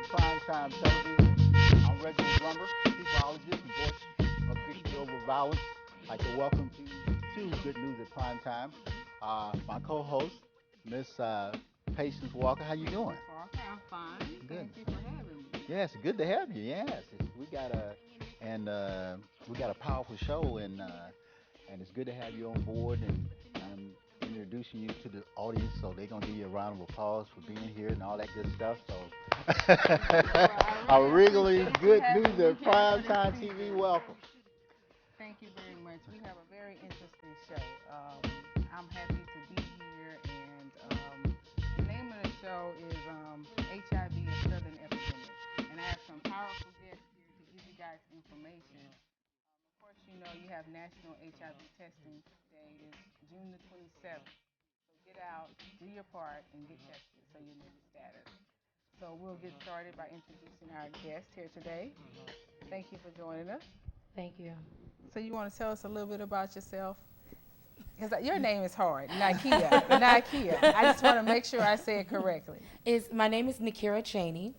at Primetime Television. I'm Reginald Drummer, peopleologist and voice of victory over violence. I'd like to welcome you to Good News at Primetime. My co-host, Miss Patience Walker. How you doing? Parker, I'm fine. Good. Thank you for having me. Yes, good to have you. Yes, we got a and we got a powerful show, and it's good to have you on board. And I'm introducing you to the audience, so they're gonna give you a round of applause for being here and all that good stuff. So, Well, a I really really appreciate you good having news me at here for this primetime TV. season. Welcome. Thank you very much. We have a very interesting show. I'm happy to be here, and the name of the show is HIV and Southern Epidemic. And I have some powerful guests here to give you guys information. Of course, you know you have National HIV Testing Day is June the 27th. So get out, do your part, and get tested so you know your status. So we'll get started by introducing our guest here today. Thank you for joining us. Thank you. So you want to tell us a little bit about yourself? Because your name is hard, Nikia. Nikia. I just want to make sure I say it correctly. My name is Nakira Cheney,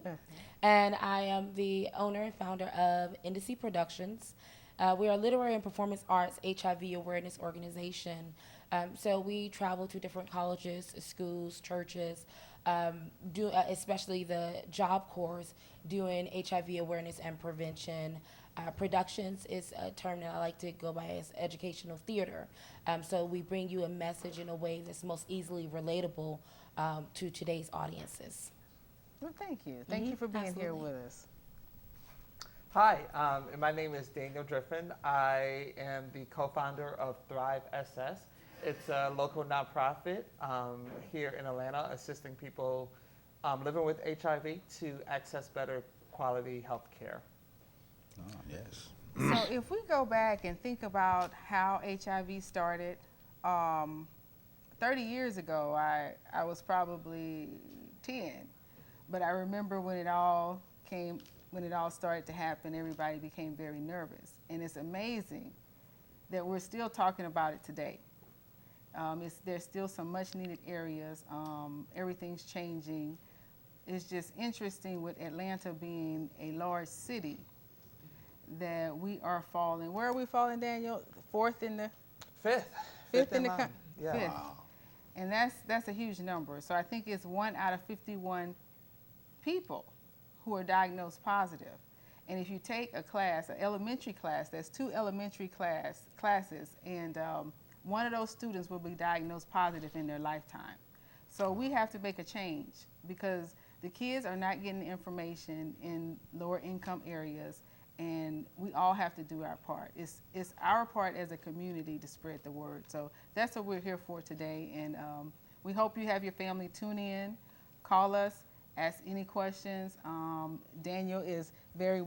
and I am the owner and founder of Indice Productions. We are a literary and performance arts HIV awareness organization. So we travel to different colleges, schools, churches, especially the Job Corps, doing HIV awareness and prevention. Productions is a term that I like to go by as educational theater. So we bring you a message in a way that's most easily relatable to today's audiences. Well, thank you. Thank you for being here Absolutely. with us. Hi, and my name is Daniel Driffin. I am the co-founder of Thrive SS. It's a local nonprofit here in Atlanta, assisting people living with HIV to access better quality health care. Oh, yes. So if we go back and think about how HIV started, 30 years ago, I was probably 10. But I remember when it all started to happen, everybody became very nervous. And it's amazing that we're still talking about it today. There's still some much needed areas. Everything's changing. It's just interesting with Atlanta being a large city that we are falling. Where are we falling, Daniel? Fourth in the Fifth. fifth in the line. country. Yeah. Fifth. Wow. And that's a huge number. So I think it's 1 out of 51 people who are diagnosed positive. And if you take a class, an elementary class, there's 2 elementary classes, and one of those students will be diagnosed positive in their lifetime. So we have to make a change because the kids are not getting the information in lower income areas, and we all have to do our part. It's our part as a community to spread the word. So that's what we're here for today, and we hope you have your family tune in, call us, ask any questions. Daniel is very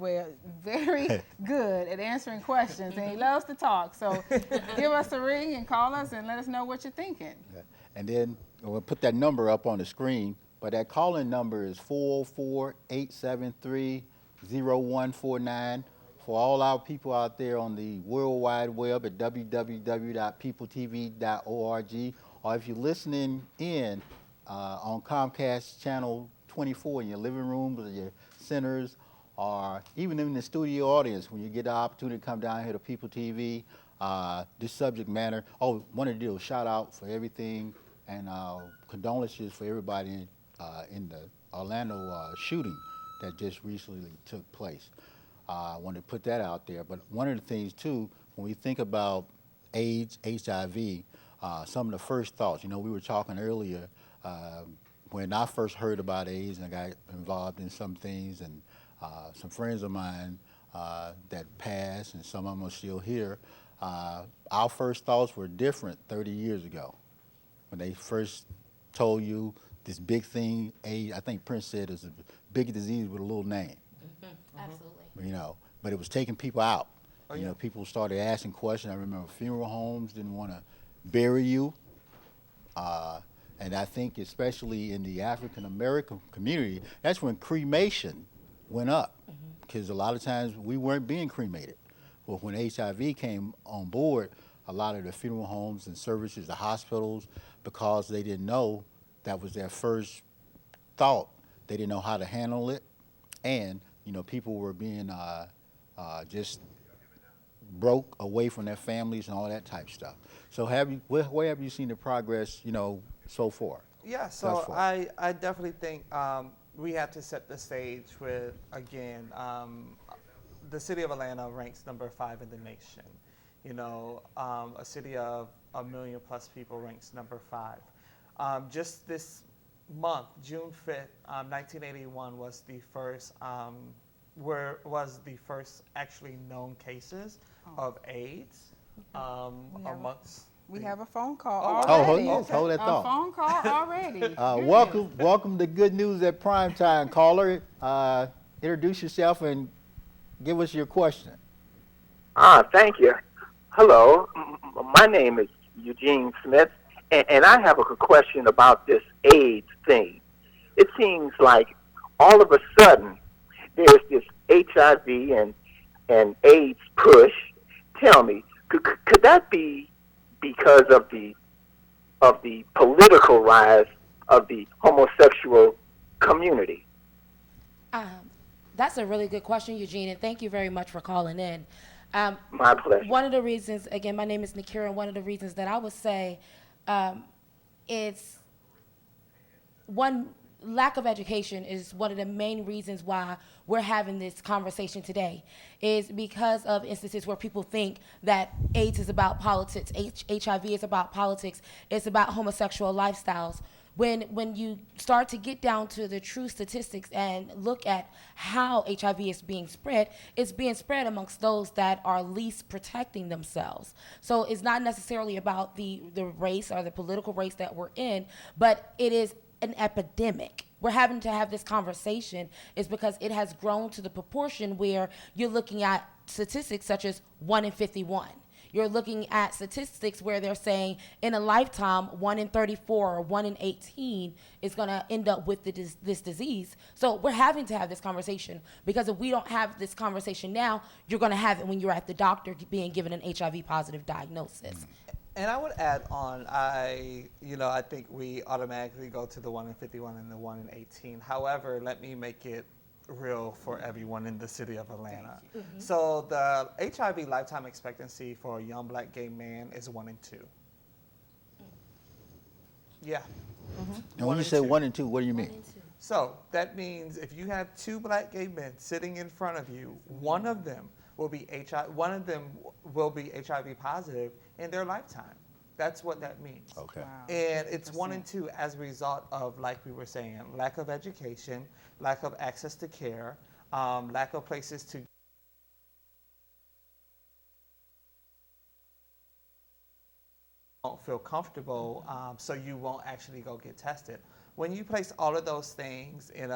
good at answering questions, and he loves to talk. So give us a ring and call us and let us know what you're thinking. Yeah. And then we'll put that number up on the screen, but that call-in number is 404-873-0149 for all our people out there on the World Wide Web at www.peopletv.org, or if you're listening in on Comcast Channel 24 in your living rooms or your centers, or even in the studio audience when you get the opportunity to come down here to People TV. This subject matter. Oh, wanted to do a shout out for everything and condolences for everybody in the Orlando shooting that just recently took place. I wanted to put that out there. But one of the things too, when we think about AIDS, HIV, some of the first thoughts, we were talking earlier when I first heard about AIDS and I got involved in some things, and some friends of mine that passed, and some of them are still here, our first thoughts were different 30 years ago. When they first told you this big thing, AIDS, I think Prince said it's a big disease with a little name. Absolutely. But it was taking people out. Oh, yeah. People started asking questions. I remember funeral homes didn't want to bury you. And I think especially in the African American community, that's when cremation went up, because a lot of times we weren't being cremated. Well, when HIV came on board, a lot of the funeral homes and services, the hospitals, because they didn't know, that was their first thought. They didn't know how to handle it. and people were being just broke away from their families and all that type stuff. So where have you seen the progress, so far? Yeah, thus so far? I definitely think we have to set the stage with, again, the city of Atlanta ranks number 5 in the nation. A city of 1 million plus people ranks number 5. Just this month, June 5th, 1981 was the first actually known cases of AIDS amongst. We have a phone call Oh, Oh, already. yes, hold that A thought. phone call already. Welcome to Good News at Primetime, caller. Introduce yourself and give us your question. Thank you. Hello, my name is Eugene Smith, and I have a question about this AIDS thing. It seems like all of a sudden there's this HIV and AIDS push. Tell me, could that be because of the political rise of the homosexual community? That's a really good question, Eugene, and thank you very much for calling in. My pleasure. One of the reasons, again, my name is Nakira, and one of the reasons that I would say it's one, lack of education is one of the main reasons why we're having this conversation today, is because of instances where people think that AIDS is about politics, HIV is about politics, it's about homosexual lifestyles. When you start to get down to the true statistics and look at how HIV is being spread, it's being spread amongst those that are least protecting themselves. So it's not necessarily about the race or the political race that we're in, but it is an epidemic. We're having to have this conversation is because it has grown to the proportion where you're looking at statistics such as 1 in 51. You're looking at statistics where they're saying in a lifetime, 1 in 34 or 1 in 18 is going to end up with this disease. So we're having to have this conversation, because if we don't have this conversation now, you're going to have it when you're at the doctor being given an HIV positive diagnosis. And I would add on, I think we automatically go to the 1 in 51 and the 1 in 18. However, let me make it real for everyone in the city of Atlanta. Mm-hmm. So the HIV lifetime expectancy for a young black gay man is 1 in 2. Yeah. Mm-hmm. And when you say 1 in 2, what do you mean? So that means if you have 2 black gay men sitting in front of you, one of them will be HIV positive in their lifetime. That's what that means. Okay. Wow. And it's 1 in 2 as a result of, like we were saying, lack of education, lack of access to care, lack of places to don't feel comfortable, so you won't actually go get tested. When you place all of those things in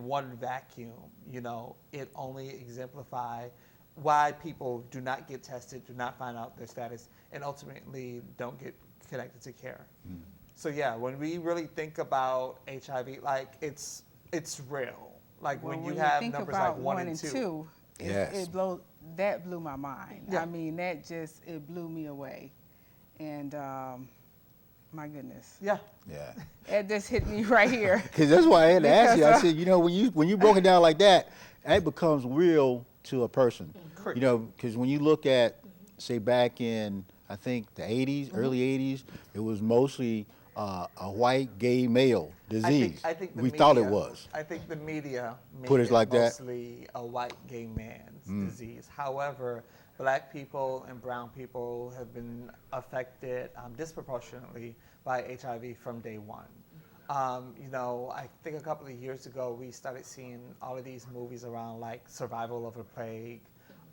one vacuum, it only exemplifies why people do not get tested, do not find out their status, and ultimately don't get connected to care. Mm. So yeah, when we really think about HIV, like it's real. Like when you have numbers like 1 and 2. Yes. That blew my mind. Yeah. I mean, it blew me away. And my goodness. Yeah. Yeah. It just hit me right here. Because that's why I had to ask you. I said, when you broke it down like that, it becomes real to a person. Correct. Because when you look at, say, back in, I think, the 80s, early 80s, it was mostly a white gay male disease. I think we thought it was. I think the media made Put it like that. mostly a white gay man's disease. However, black people and brown people have been affected disproportionately by HIV from day one. I think a couple of years ago, we started seeing all of these movies around like survival of a plague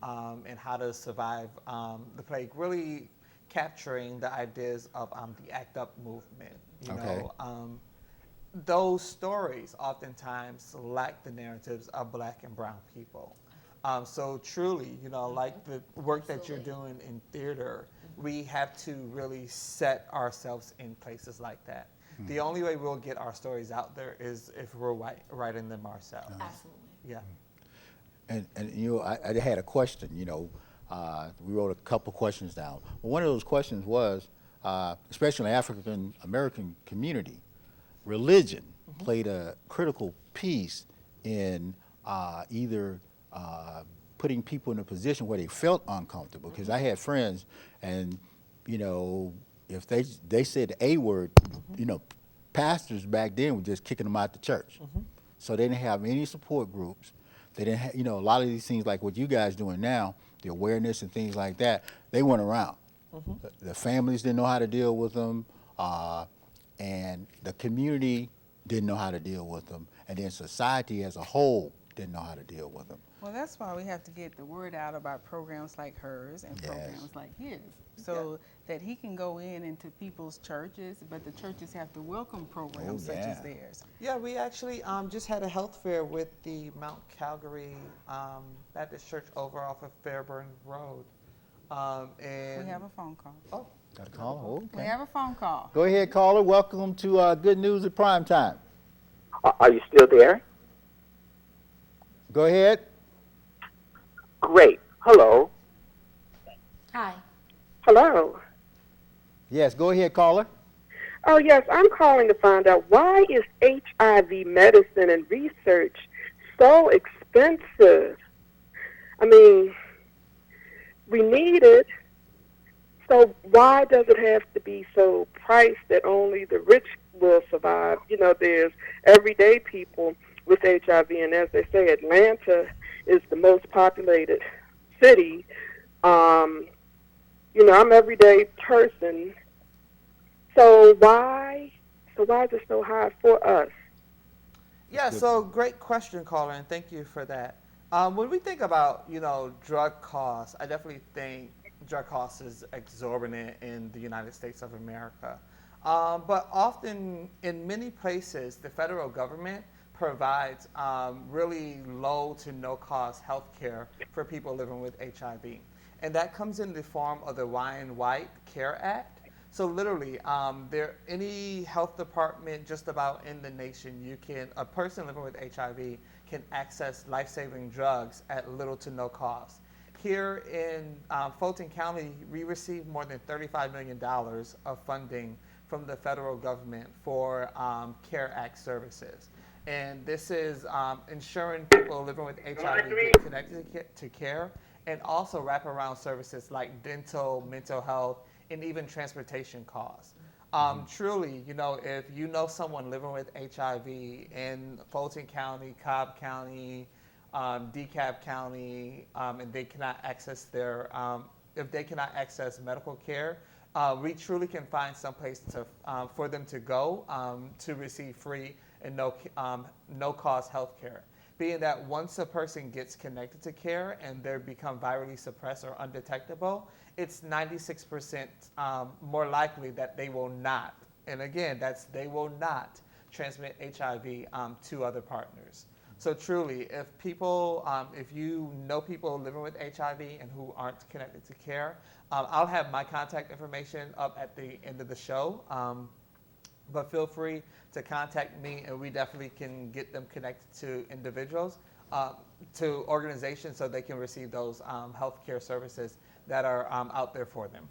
and how to survive the plague, really capturing the ideas of the ACT UP movement. Okay. Those stories oftentimes lack the narratives of black and brown people. So truly, like the work that you're doing in theater, we have to really set ourselves in places like that. The only way we'll get our stories out there is if we're writing them ourselves. Absolutely. Yeah. And I had a question. We wrote a couple questions down. Well, one of those questions was, especially in the African American community, religion played a critical piece in either putting people in a position where they felt uncomfortable. Because I had friends, and you know, if they said the A word, you know, pastors back then were just kicking them out the church. So they didn't have any support groups. They didn't have, you know, a lot of these things like what you guys doing now, the awareness and things like that, they weren't around. The families didn't know how to deal with them, and the community didn't know how to deal with them, and then society as a whole didn't know how to deal with them. Well, that's why we have to get the word out about programs like hers and Yes. programs like his, so that he can go into people's churches, but the churches have to welcome programs such as theirs. Yeah, we actually just had a health fair with the Mount Calgary Baptist Church over off of Fairburn Road. And We have a phone call. oh, Got a call? We Okay. have a phone call. Go ahead, caller. Welcome to Good News at Prime Time. Are you still there? Go ahead. Great. Hello. Hi. Hello. Yes, go ahead, caller. Oh, yes, I'm calling to find out why is HIV medicine and research so expensive? I mean, we need it, so why does it have to be so priced that only the rich will survive? You know, there's everyday people with HIV, and as they say, Atlanta is the most populated city. You know, I'm an everyday person. So why is it so hard for us? yeah. So great question, caller, and thank you for that. When we think about, you know, drug costs, I definitely think drug costs is exorbitant in the United States of America. But often, in many places, the federal government provides really low to no cost health care for people living with HIV. And that comes in the form of the Ryan White Care Act. So literally, any health department just about in the nation, a person living with HIV can access life-saving drugs at little to no cost. Here in Fulton County, we receive more than $35 million of funding from the federal government for Care Act services. And this is ensuring people living with HIV get connected to care, and also wraparound services like dental, mental health, and even transportation costs. Truly, you know, if you know someone living with HIV in Fulton County, Cobb County, DeKalb County, and they cannot access if they cannot access medical care, we truly can find some place for them to go to receive free and no cost health care. Being that once a person gets connected to care and they become virally suppressed or undetectable, it's 96% more likely that they will not, and again, they will not transmit HIV to other partners. So truly, if you know people living with HIV and who aren't connected to care, I'll have my contact information up at the end of the show. But feel free to contact me, and we definitely can get them connected to individuals, to organizations, so they can receive those healthcare services that are out there for them.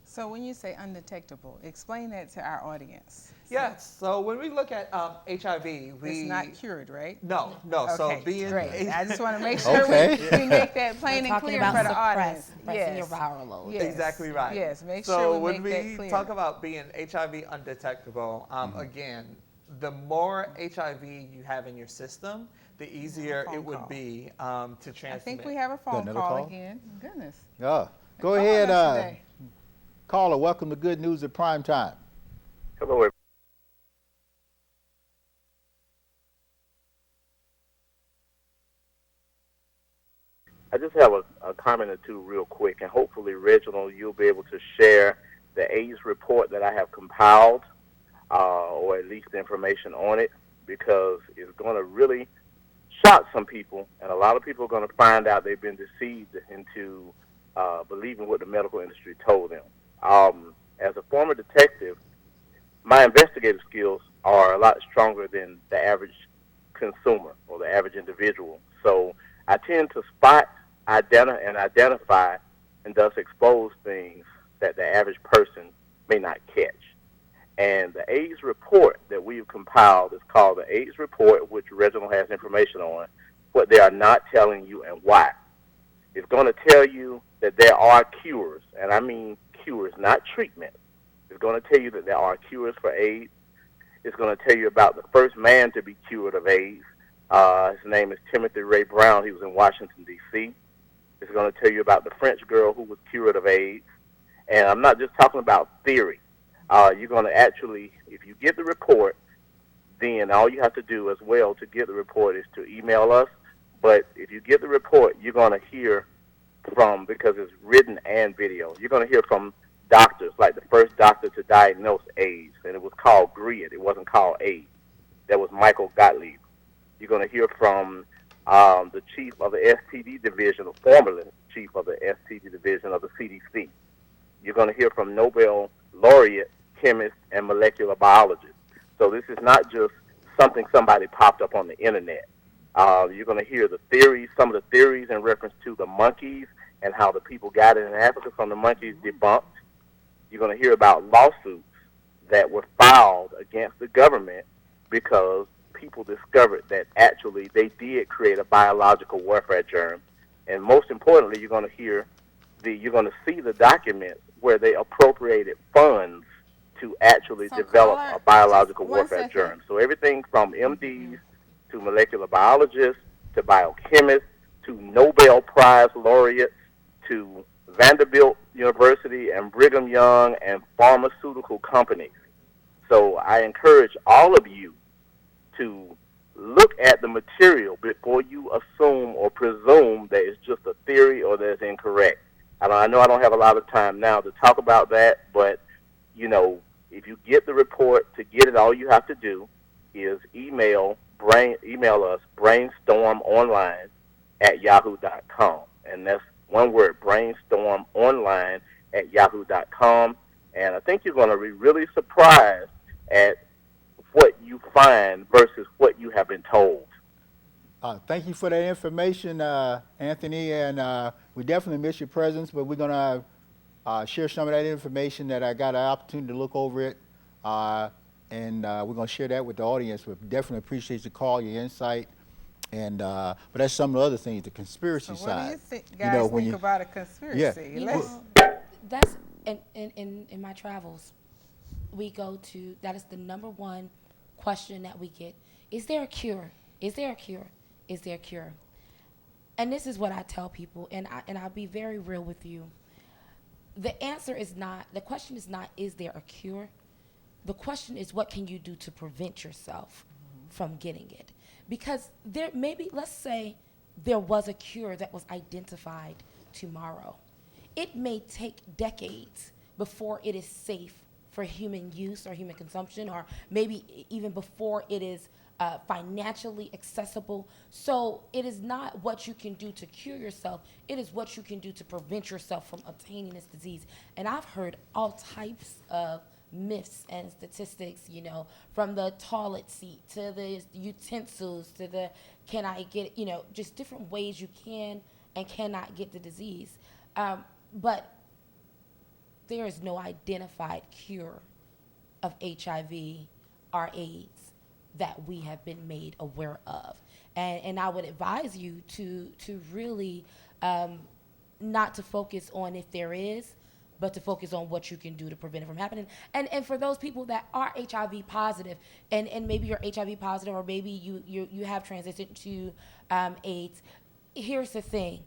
So when you say undetectable, explain that to our audience. Yes. So when we look at HIV, It's not cured, right? No. Okay, So being great. I just want to make sure Okay. we make that plain and clear for the audience. Suppressing your viral load. Yes. Exactly right. Yes, make so sure we when make we that clear. talk about being HIV undetectable, again, the more HIV you have in your system, the easier phone it would call. be to transmit. I think we have a phone another call call? again. Goodness. Go Call ahead, us today. caller. Welcome to Good News at Prime Time. Hello, everyone. I just have a comment or two real quick, and hopefully, Reginald, you'll be able to share the AIDS report that I have compiled, or at least the information on it, because it's going to really shock some people, and a lot of people are going to find out they've been deceived into believing what the medical industry told them. As a former detective, my investigative skills are a lot stronger than the average consumer or the average individual. So I tend to spot, identify, and thus expose things that the average person may not catch. And the AIDS report that we've compiled is called the AIDS report, which Reginald has information on, what they are not telling you and why. It's going to tell you that there are cures, and I mean cures, not treatment. It's going to tell you that there are cures for AIDS. It's going to tell you about the first man to be cured of AIDS. His name is Timothy Ray Brown. He was in Washington, D.C. It's going to tell you about the French girl who was cured of AIDS. And I'm not just talking about theory. You're going to actually, if you get the report, then all you have to do as well to get the report is to email us. But if you get the report, you're going to hear from, because it's written and video, you're going to hear from doctors, like the first doctor to diagnose AIDS, and it was called GRID. It wasn't called AIDS. That was Michael Gottlieb. You're going to hear from the chief of the STD division, or formerly chief of the STD division of the CDC. You're going to hear from Nobel laureate chemists and molecular biologists. So this is not just something somebody popped up on the internet. You're going to hear the theories, some of the theories in reference to the monkeys and how the people got it in Africa from the monkeys debunked. You're going to hear about lawsuits that were filed against the government because people discovered that actually they did create a biological warfare germ. And most importantly, you're going to see the documents where they appropriated funds to actually develop a biological warfare germ. So everything from MDs to molecular biologists to biochemists to Nobel Prize laureates to Vanderbilt University and Brigham Young and pharmaceutical companies. So I encourage all of you to look at the material before you assume or presume that it's just a theory or that it's incorrect. I know I don't have a lot of time now to talk about that, but, you know, if you get the report, to get it, all you have to do is email us, brainstormonline@yahoo.com. And that's one word, brainstormonline@yahoo.com. And I think you're going to be really surprised at what you find versus what you have been told. Thank you for that information, Anthony, and we definitely miss your presence, but we're going to share some of that information that I got an opportunity to look over it, and we're going to share that with the audience. We definitely appreciate your call, your insight, and but that's some of the other things, the conspiracy So side. what do you guys think about a conspiracy? Yeah. That's in my travels, we go to, that is the number one question that we get. Is there a cure? Is there a cure? Is there a cure? And this is what I tell people, and I'll be very real with you. The answer is not, the question is not, is there a cure? The question is, what can you do to prevent yourself from getting it? Because there maybe, let's say there was a cure that was identified tomorrow. It may take decades before it is safe for human use or human consumption, or maybe even before it is financially accessible. So it is not what you can do to cure yourself, it is what you can do to prevent yourself from obtaining this disease. And I've heard all types of myths and statistics, you know, from the toilet seat to the utensils to the can I get, you know, just different ways you can and cannot get the disease. But there is no identified cure of HIV or AIDS that we have been made aware of. And I would advise you to really not to focus on if there is, but to focus on what you can do to prevent it from happening. And for those people that are HIV positive, and maybe you're HIV positive, or maybe you have transitioned to AIDS, here's the thing.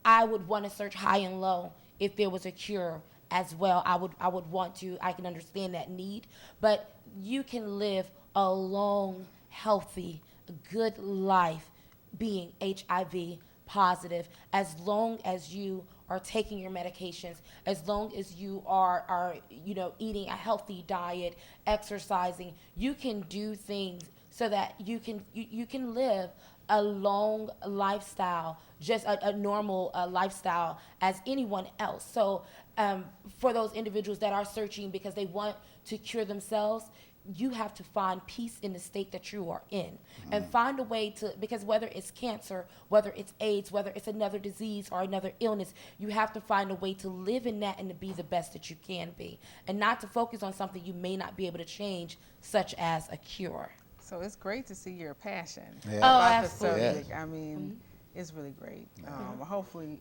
I would want to search high and low if there was a cure as well. I would want to, I can understand that need, but you can live a long, healthy, good life being HIV positive as long as you are taking your medications, as long as you are you know, eating a healthy diet, exercising. You can do things so that you can live a long lifestyle, just a normal lifestyle as anyone else. So for those individuals that are searching because they want to cure themselves, you have to find peace in the state that you are in and find a way to, because whether it's cancer, whether it's AIDS, whether it's another disease or another illness, you have to find a way to live in that and to be the best that you can be, and not to focus on something you may not be able to change, such as a cure. So it's great to see your passion Yeah. Oh, about the absolutely. subject. I mean, it's really great. Hopefully,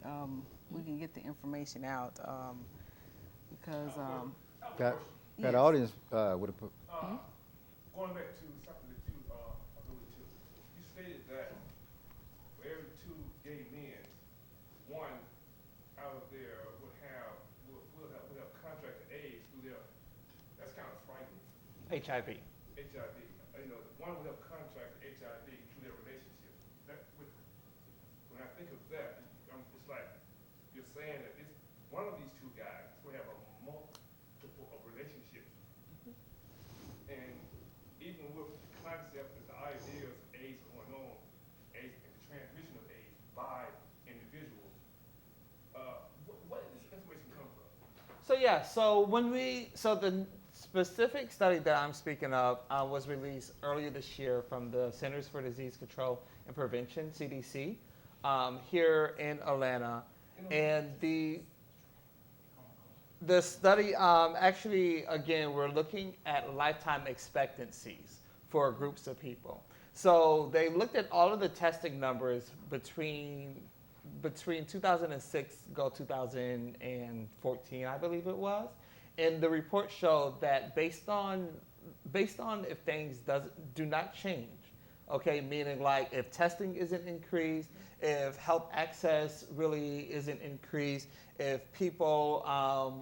we can get the information out because Got Yes. the audience with a. Going back to something that you alluded to, you stated that for every 2 gay men, one out of there will have contracted AIDS through their. That's kind of frightening. HIV. HIV. You know, one will have contracted HIV through their relationship. When I think of that, it's like you're saying that one of these 2 guys will have a multiple of relationships. And even with the concept that the idea of AIDS going on, AIDS and the transmission of AIDS by individuals, what does this information come from? So yeah, so the specific study that I'm speaking of was released earlier this year from the Centers for Disease Control and Prevention, CDC, here in Atlanta. And the study, actually, again, we're looking at lifetime expectancies for groups of people. So they looked at all of the testing numbers between 2006 go 2014, I believe it was. And the report showed that based on if things do not change, okay, meaning like if testing isn't increased, if health access really isn't increased, if people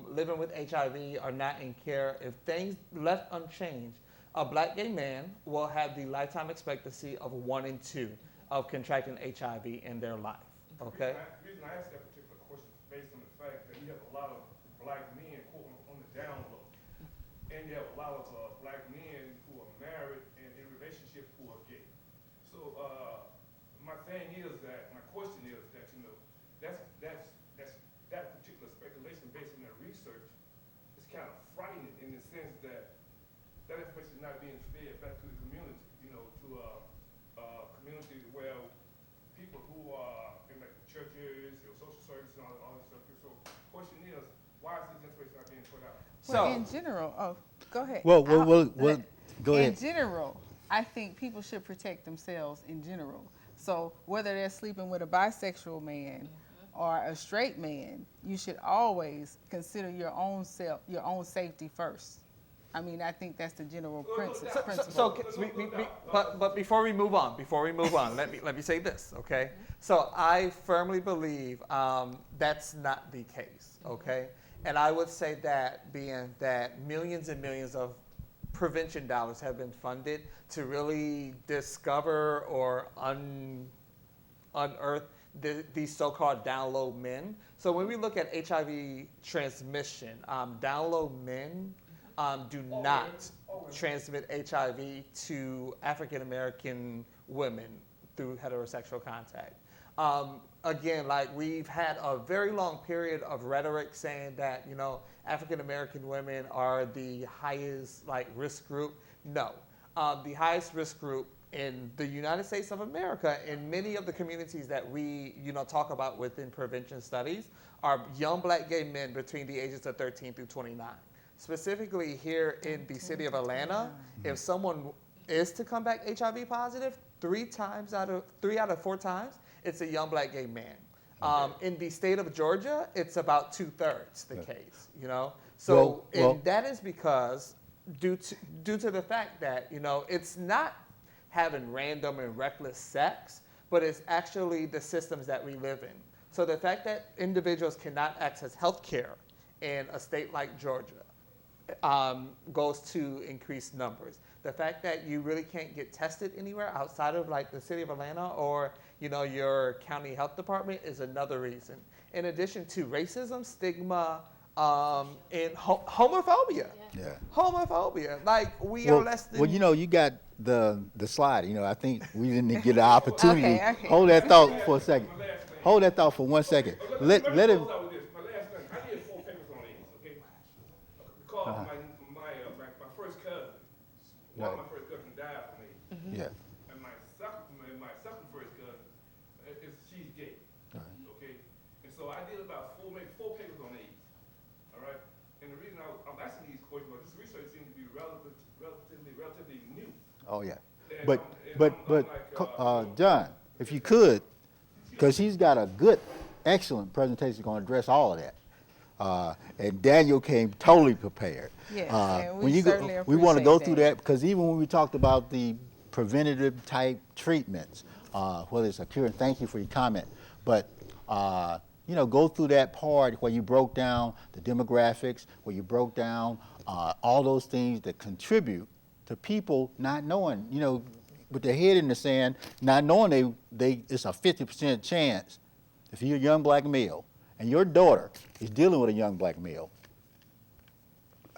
living with HIV are not in care, if things left unchanged, a black gay man will have the lifetime expectancy of 1 in 2 of contracting HIV in their life. Okay. The reason I asked that particular question is based on the fact that you have a lot of black men, quote, on the down low, and you have a lot of black men who are married and in relationships who are gay. So my question is that that particular speculation based on their research is kind of frightening in the sense that that information is not being fed back to the community, to a community where people who are in like churches, social services, and all that stuff. So the question is, why is this information not being put out? well, in general, go ahead. Well, go In ahead. general, I think people should protect themselves in general. So whether they're sleeping with a bisexual man or a straight man, you should always consider your own safety first. I mean, I think that's the general principle. But before we move on, let me say this, okay? So I firmly believe that's not the case, okay? And I would say that being that millions and millions of prevention dollars have been funded to really discover or unearth these so-called down low men. So when we look at HIV transmission, down low men do not transmit HIV to African American women through heterosexual contact. Again, like we've had a very long period of rhetoric saying that, African American women are the highest risk group. No, the highest risk group in the United States of America, in many of the communities that we, talk about within prevention studies, are young black gay men between the ages of 13 through 29. Specifically here in the city of Atlanta, if someone is to come back HIV positive, 3 out of 4 times, it's a young black gay man. In the state of Georgia, it's about 2/3 the case, So and that is because due to the fact that, it's not having random and reckless sex, but it's actually the systems that we live in. So the fact that individuals cannot access health care in a state like Georgia goes to increased numbers. The fact that you really can't get tested anywhere outside of the city of Atlanta or your county health department is another reason. In addition to racism, stigma, and homophobia. Yeah. Homophobia. We are less than. Well, you got the slide. I think we didn't get an opportunity. Okay. Hold that thought for a second. Hold that thought for 1 second. Let him. My last thing, I did 4 papers on AIDS, okay? Because my first cousin one of my first cousins died from AIDS. Yeah. And my second first cousin, she's gay. Okay? And so I did about maybe four papers on AIDS. All right? And the reason I'm asking these questions, this research seems to be relatively new. Oh, yeah. And But, I'm like, John, if you could, because he's got a good, excellent presentation going to address all of that. And Daniel came totally prepared. Yes, and we when you certainly we want to appreciate go through Daniel. that, because even when we talked about the preventative type treatments, whether it's a cure, and thank you for your comment, but go through that part where you broke down the demographics, where you broke down all those things that contribute to people not knowing, with their head in the sand, not knowing it's a 50% chance if you're a young black male and your daughter is dealing with a young black male,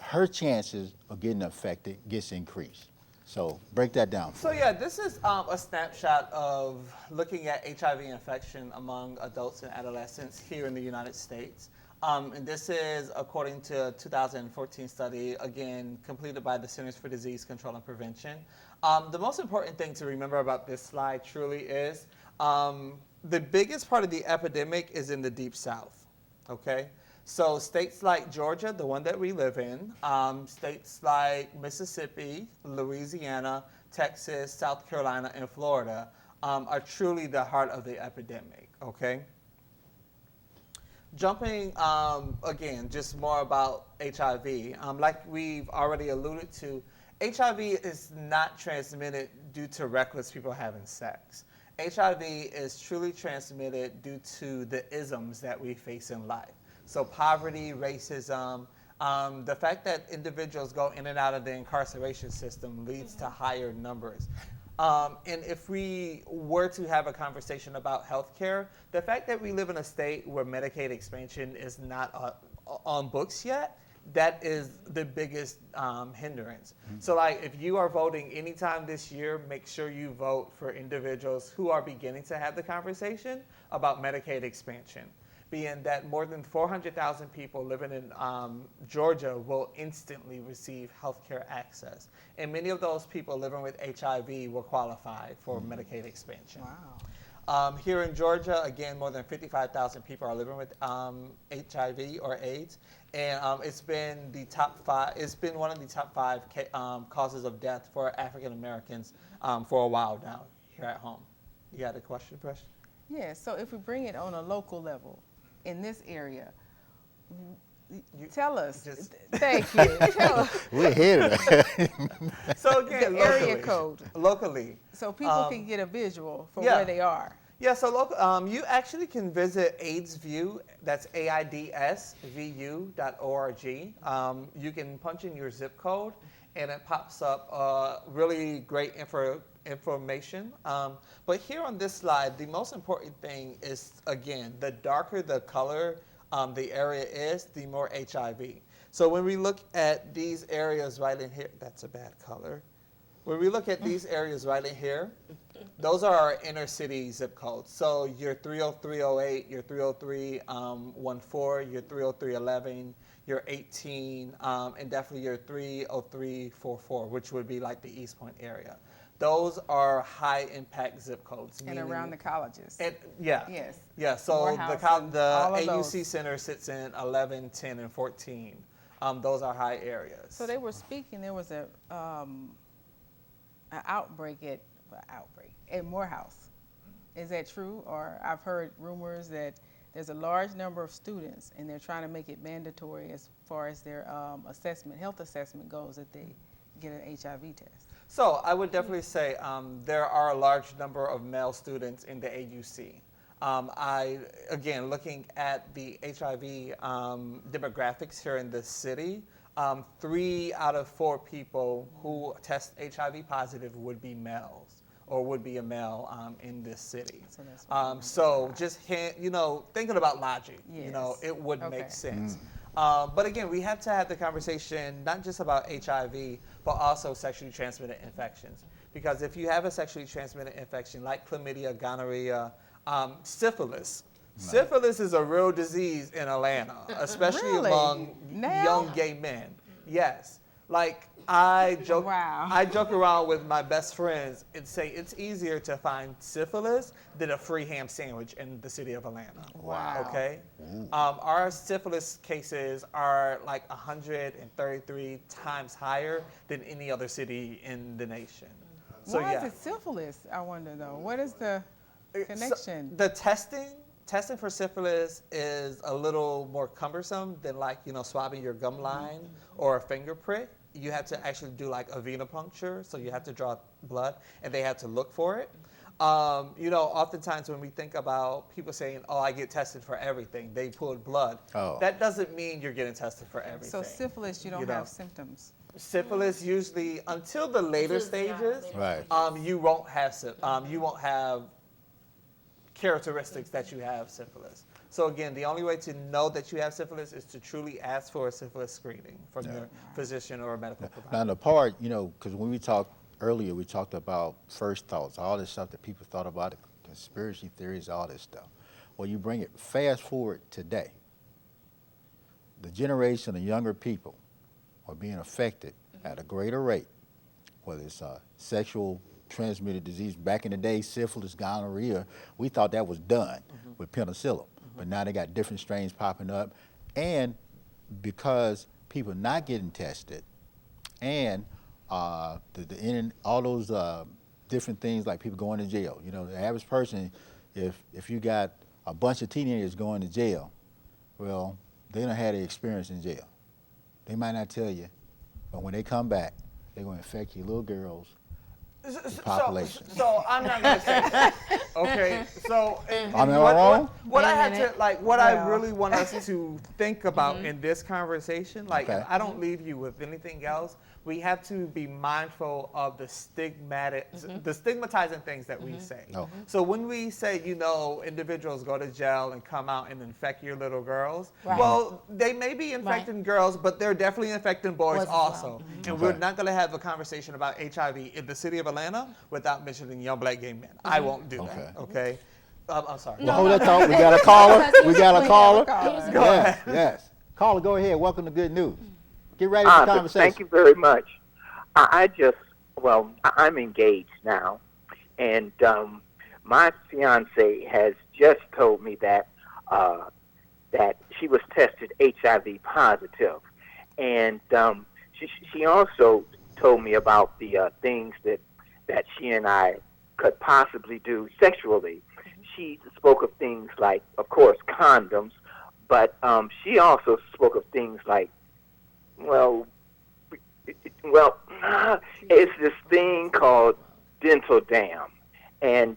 her chances of getting affected gets increased. So break that down. So yeah, this is a snapshot of looking at HIV infection among adults and adolescents here in the United States. And this is according to a 2014 study, again, completed by the Centers for Disease Control and Prevention. The most important thing to remember about this slide truly is the biggest part of the epidemic is in the Deep South, okay? So states like Georgia, the one that we live in, states like Mississippi, Louisiana, Texas, South Carolina, and Florida are truly the heart of the epidemic, okay? Jumping, again, just more about HIV. Like we've already alluded to, HIV is not transmitted due to reckless people having sex. HIV is truly transmitted due to the isms that we face in life. So poverty, racism, the fact that individuals go in and out of the incarceration system leads to higher numbers. And if we were to have a conversation about healthcare, the fact that we live in a state where Medicaid expansion is not on books yet, that is the biggest hindrance. So like if you are voting anytime this year, make sure you vote for individuals who are beginning to have the conversation about Medicaid expansion, being that more than 400,000 people living in Georgia will instantly receive healthcare access. And many of those people living with HIV will qualify for Medicaid expansion. Wow. Here in Georgia, again, more than 55,000 people are living with HIV or AIDS, and it's been one of the top five causes of death for African Americans for a while now here at home. You had a question, Preston? Yeah, so if we bring it on a local level in this area, tell us. Thank you. Tell us We're ahead of that. So again, the area code locally. so people can get a visual for yeah. where they are. Yeah, so you actually can visit AIDSView, that's AIDSVU.org. You can punch in your zip code, and it pops up really great information. But here on this slide, the most important thing is, again, the darker the color the area is, the more HIV. So when we look at these areas right in here, that's a bad color. When we look at these areas right in here, those are our inner city zip codes. So your 30308, your 30314, your 30311, your 18, and definitely your 30344, which would be like the East Point area. Those are high impact zip codes. And around the colleges. Yeah. Yes. Yeah, so Morehouse and the all of AUC those. Center sits in 11, 10, and 14. Those are high areas. So they were speaking, there was an outbreak at Morehouse. Is that true? Or I've heard rumors that there's a large number of students and they're trying to make it mandatory as far as their health assessment goes, that they get an HIV test. So I would definitely say there are a large number of male students in the AUC. Again, looking at the HIV demographics here in the city, 3 out of 4 people who test HIV positive would be males or would be a male in this city. So that's just thinking about logic, Yes. it would Okay. make sense. But again, we have to have the conversation not just about HIV, but also sexually transmitted infections. Because if you have a sexually transmitted infection like chlamydia, gonorrhea, syphilis. Syphilis is a real disease in Atlanta, especially Really? among Now? young gay men. Yes. Like I joke, Wow. I joke around with my best friends and say it's easier to find syphilis than a free ham sandwich in the city of Atlanta. Wow. Okay. Our syphilis cases are like 133 times higher than any other city in the nation. So Why yeah. is it syphilis? I wonder though. What is the connection? So the testing for syphilis is a little more cumbersome than like, swabbing your gum line or a finger prick. You have to actually do like a venipuncture, so you have to draw blood, and they have to look for it. Oftentimes when we think about people saying, "Oh, I get tested for everything," they pulled blood. Oh. That doesn't mean you're getting tested for everything. So syphilis, you don't have symptoms. Syphilis usually until the later stages, Right. you won't have characteristics that you have syphilis. So again, the only way to know that you have syphilis is to truly ask for a syphilis screening from your physician or a medical provider. Now, the part, because when we talked earlier, we talked about first thoughts, all this stuff that people thought about, the conspiracy theories, all this stuff. Well, you bring it fast forward today. The generation of younger people are being affected at a greater rate, whether it's sexual transmitted disease. Back in the day, syphilis, gonorrhea, we thought that was done with penicillin. But now they got different strains popping up. And because people not getting tested and all those different things like people going to jail. The average person, if you got a bunch of teenagers going to jail, well, they don't have the experience in jail. They might not tell you, but when they come back, they're going to infect your little girls. Population. So I'm not gonna say that. Okay. So Am I wrong? What I Wait a had to minute. what I really want us to think about in this conversation, Okay. I don't leave you with anything else. We have to be mindful of the stigmatizing things that we say. Oh. So when we say, individuals go to jail and come out and infect your little girls, Right. well, they may be infecting girls, but they're definitely infecting boys Boys as well. also. And we're Okay. not going to have a conversation about HIV in the city of Atlanta without mentioning young black gay men. I won't do that. Okay. I'm sorry. Well, hold that thought. We got a caller. We got a caller. Caller. Yes, yes. Caller, go ahead. Welcome to Good News. Get ready for the But conversation. thank you very much. I'm engaged now, and my fiance has just told me that she was tested HIV positive, and she also told me about the things that she and I could possibly do sexually. She spoke of things like, of course, condoms, but she also spoke of things like, it's this thing called dental dam, and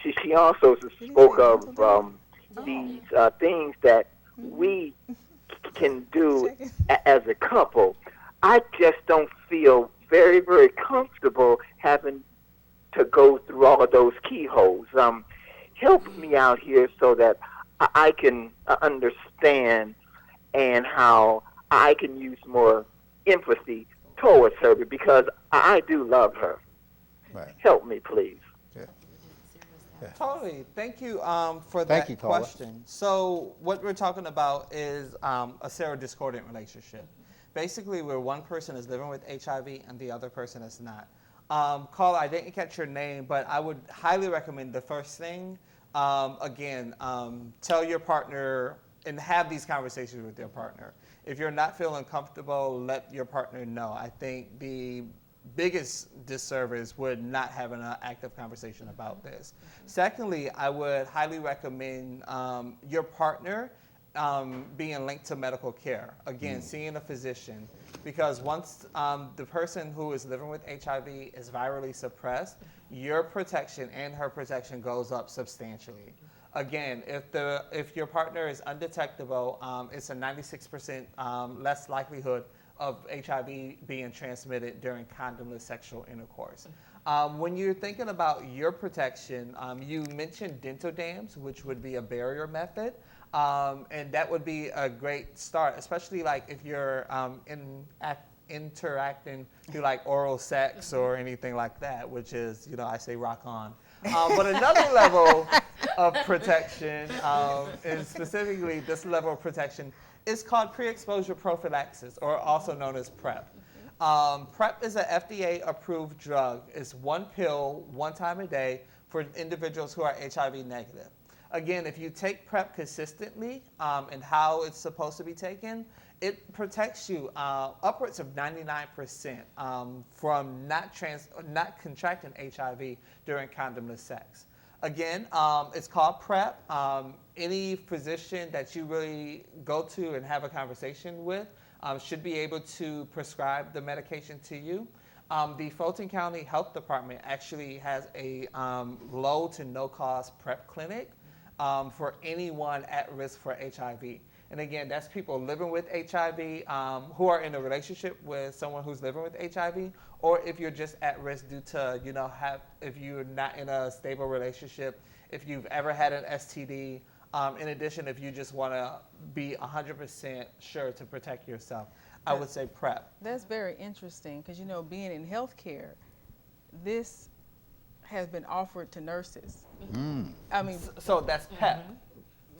she also spoke of these things that we can do as a couple. I just don't feel very, very comfortable having to go through all of those keyholes. Help me out here so that I can understand and how I can use more empathy towards her, because I do love her. Right. Help me, please. Totally. Thank you for Thank that you, caller. question. So what we're talking about is a serodiscordant relationship. Basically, where one person is living with HIV and the other person is not. Caller, I didn't catch your name, but I would highly recommend the first thing. Tell your partner and have these conversations with your partner. If you're not feeling comfortable, let your partner know. I think the biggest disservice would not having an active conversation about this. Secondly, I would highly recommend your partner being linked to medical care. Again, seeing a physician. Because once the person who is living with HIV is virally suppressed, your protection and her protection goes up substantially. Again, if your partner is undetectable, it's a 96% less likelihood of HIV being transmitted during condomless sexual intercourse. When you're thinking about your protection, you mentioned dental dams, which would be a barrier method. And that would be a great start, especially like if you're interacting through like oral sex or anything like that, which is, I say rock on. But another level of protection, and specifically this level of protection, is called pre-exposure prophylaxis, or also known as PrEP. PrEP is an FDA-approved drug. It's one pill, one time a day for individuals who are HIV negative. Again, if you take PrEP consistently and how it's supposed to be taken, it protects you upwards of 99% from not contracting HIV during condomless sex. Again, it's called PrEP. Any physician that you really go to and have a conversation with should be able to prescribe the medication to you. The Fulton County Health Department actually has a low to no cost PrEP clinic for anyone at risk for HIV. And again, that's people living with HIV who are in a relationship with someone who's living with HIV, or if you're just at risk due to, if you're not in a stable relationship, if you've ever had an STD. In addition, if you just want to be 100% sure to protect yourself, I would say PrEP. That's very interesting because, being in healthcare, this has been offered to nurses. I mean, so that's PEP.